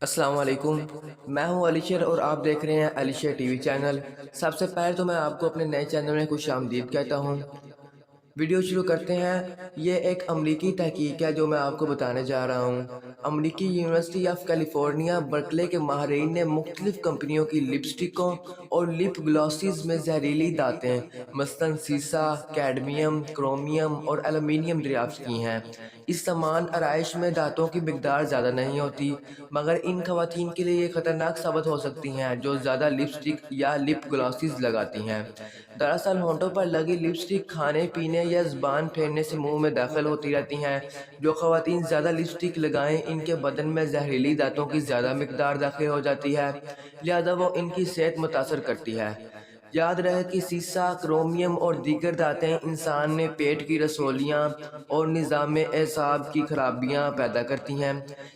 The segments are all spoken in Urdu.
السلام علیکم، میں ہوں علیشر اور آپ دیکھ رہے ہیں علیشر ٹی وی چینل۔ سب سے پہلے تو میں آپ کو اپنے نئے چینل میں خوش آمدید کہتا ہوں۔ ویڈیو شروع کرتے ہیں۔ یہ ایک امریکی تحقیق ہے جو میں آپ کو بتانے جا رہا ہوں۔ امریکی یونیورسٹی آف کیلیفورنیا برکلے کے ماہرین نے مختلف کمپنیوں کی لپسٹکوں اور لپ گلاسز میں زہریلی دھاتیں مثلاً سیسا، کیڈمیم، کرومیم اور ایلومینیم دریافت کی ہیں۔ اس سامان آرائش میں دھاتوں کی مقدار زیادہ نہیں ہوتی، مگر ان خواتین کے لیے یہ خطرناک ثابت ہو سکتی ہیں جو زیادہ لپسٹک یا لپ گلاسز لگاتی ہیں۔ دراصل ہونٹوں پر لگی لپسٹک کھانے پینے یا زبان پھیرنے سے منہ میں داخل ہوتی رہتی ہیں۔ جو خواتین زیادہ لپسٹک لگائیں ان کے بدن میں زہریلی دھاتوں کی زیادہ مقدار داخل ہو جاتی ہے، لہذا وہ ان کی صحت متاثر کرتی ہے۔ یاد رہے کہ سیسا، کرومیم اور دیگر دھاتیں انسان میں پیٹ کی رسولیاں اور نظام اعصاب کی خرابیاں پیدا کرتی ہیں۔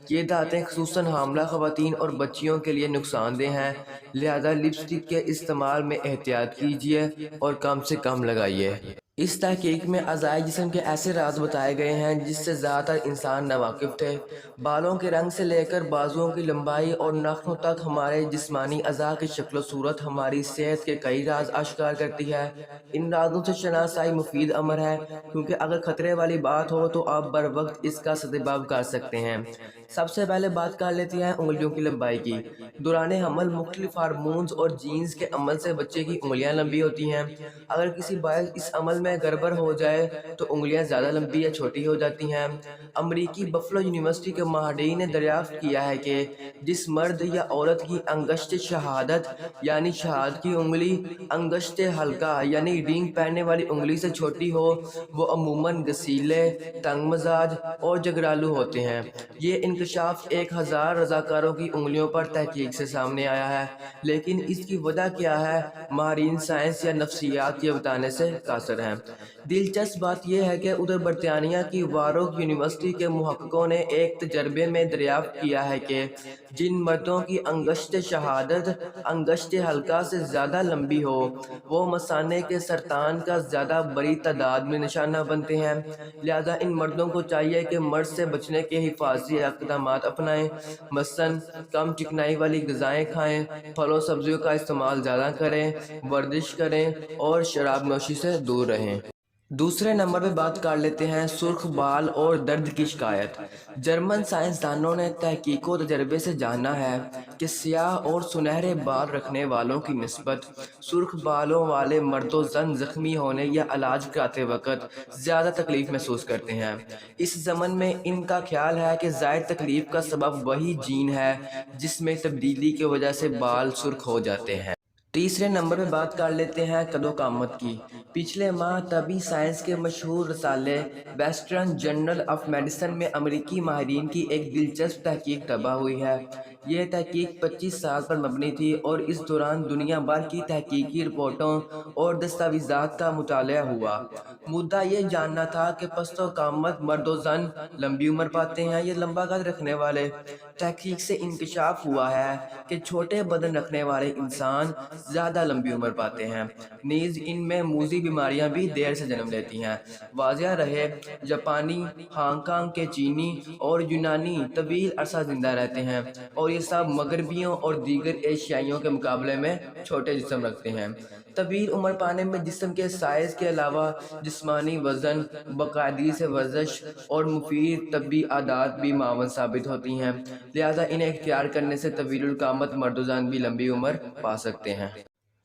یہ دھاتیں خصوصاً حاملہ خواتین اور بچیوں کے لیے نقصان دہ ہیں، لہذا لپسٹک کے استعمال میں احتیاط کیجیے اور کم سے کم لگائیے۔ اس تحقیق میں اعضائے جسم کے ایسے راز بتائے گئے ہیں جس سے زیادہ تر انسان ناواقف تھے۔ بالوں کے رنگ سے لے کر بازوؤں کی لمبائی اور ناخنوں تک ہمارے جسمانی اعضاء کی شکل و صورت ہماری صحت کے کئی راز آشکار کرتی ہے۔ ان رازوں سے شناسائی مفید امر ہے، کیونکہ اگر خطرے والی بات ہو تو آپ بر وقت اس کا سدباب کر سکتے ہیں۔ سب سے پہلے بات کر لیتے ہیں انگلیوں کی لمبائی کی۔ دوران حمل مختلف ہارمونز اور جینز کے عمل سے بچے کی انگلیاں لمبی ہوتی ہیں۔ اگر کسی باعث اس عمل میں گڑبڑ ہو جائے تو انگلیاں زیادہ لمبی یا چھوٹی ہو جاتی ہیں۔ امریکی بفلو یونیورسٹی کے ماہرین نے دریافت کیا ہے کہ جس مرد یا عورت کی انگشت شہادت یعنی شہادت کی انگلی انگشت حلقہ یعنی رینگ پہننے والی انگلی سے چھوٹی ہو، وہ عموماً گسیلے، تنگ مزاج اور جگرالو ہوتے ہیں۔ یہ انکشاف 1000 رضاکاروں کی انگلیوں پر تحقیق سے سامنے آیا ہے، لیکن اس کی وجہ کیا ہے ماہرین سائنس یا نفسیات یہ بتانے سے قاصر ہیں۔ دلچسپ بات یہ ہے کہ ادھر برطانیہ کی واروک یونیورسٹی کے محققوں نے ایک تجربے میں دریافت کیا ہے کہ جن مردوں کی انگشت شہادت انگشت حلقہ سے زیادہ لمبی ہو، وہ مثانے کے سرطان کا زیادہ بڑی تعداد میں نشانہ بنتے ہیں۔ لہذا ان مردوں کو چاہیے کہ مرض سے بچنے کے حفاظتی اقدامات اپنائیں، مثلاً کم چکنائی والی غذائیں کھائیں، پھل و سبزیوں کا استعمال زیادہ کریں، ورزش کریں اور شراب نوشی سے دور رہیں۔ دوسرے نمبر پہ بات کر لیتے ہیں سرخ بال اور درد کی شکایت۔ جرمن سائنسدانوں نے تحقیق و تجربے سے جانا ہے کہ سیاہ اور سنہرے بال رکھنے والوں کی نسبت سرخ بالوں والے مرد و زن زخمی ہونے یا علاج کراتے وقت زیادہ تکلیف محسوس کرتے ہیں۔ اس ضمن میں ان کا خیال ہے کہ زائد تکلیف کا سبب وہی جین ہے جس میں تبدیلی کی وجہ سے بال سرخ ہو جاتے ہیں۔ تیسرے نمبر پہ بات کر لیتے ہیں قد و قامت کی۔ پچھلے ماہ طبی سائنس کے مشہور رسالے ویسٹرن جرنل آف میڈیسن میں امریکی ماہرین کی ایک دلچسپ تحقیق طبع ہوئی ہے۔ یہ تحقیق 25 سال پر مبنی تھی اور اس دوران دنیا بھر کی تحقیقی رپورٹوں اور دستاویزات کا مطالعہ ہوا۔ مدعا یہ جاننا تھا کہ پست و قامت مرد و زن لمبی عمر پاتے ہیں یا لمبا قد رکھنے والے۔ تحقیق سے انکشاف ہوا ہے کہ چھوٹے بدن رکھنے والے انسان زیادہ لمبی عمر پاتے ہیں، نیز ان میں موذی بیماریاں بھی دیر سے جنم لیتی ہیں۔ واضح رہے جاپانی، ہانگ کانگ کے چینی اور یونانی طویل عرصہ زندہ رہتے ہیں، اور یہ سب مغربیوں اور دیگر ایشیائیوں کے مقابلے میں چھوٹے جسم رکھتے ہیں۔ طویل عمر پانے میں جسم کے سائز کے علاوہ جسمانی وزن، باقاعدگی سے ورزش اور مفید طبی عادات بھی معاون ثابت ہوتی ہیں، لہذا انہیں اختیار کرنے سے طویل القامت مرد و زن بھی لمبی عمر پا سکتے ہیں۔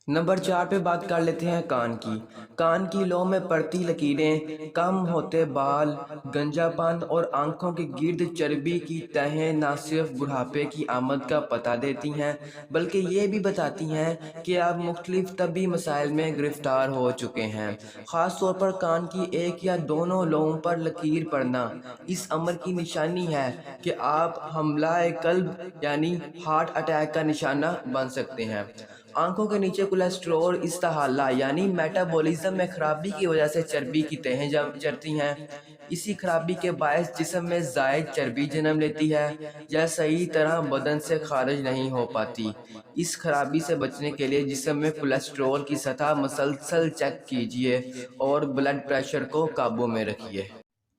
نمبر 4 پہ بات کر لیتے ہیں کان کی۔ کان کی لو میں پڑتی لکیریں، کم ہوتے بال، گنجا پن اور آنکھوں کے گرد چربی کی تہیں نہ صرف بڑھاپے کی آمد کا پتہ دیتی ہیں بلکہ یہ بھی بتاتی ہیں کہ آپ مختلف طبی مسائل میں گرفتار ہو چکے ہیں۔ خاص طور پر کان کی ایک یا دونوں لوؤں پر لکیر پڑنا اس امر کی نشانی ہے کہ آپ حملہ قلب یعنی ہارٹ اٹیک کا نشانہ بن سکتے ہیں۔ آنکھوں کے نیچے کولیسٹرول استحالہ یعنی میٹابولزم میں خرابی کی وجہ سے چربی کی تہیں چڑھتی ہیں۔ اسی خرابی کے باعث جسم میں زائد چربی جنم لیتی ہے یا صحیح طرح بدن سے خارج نہیں ہو پاتی۔ اس خرابی سے بچنے کے لیے جسم میں کولیسٹرول کی سطح مسلسل چیک کیجیے اور بلڈ پریشر کو قابو میں رکھیے۔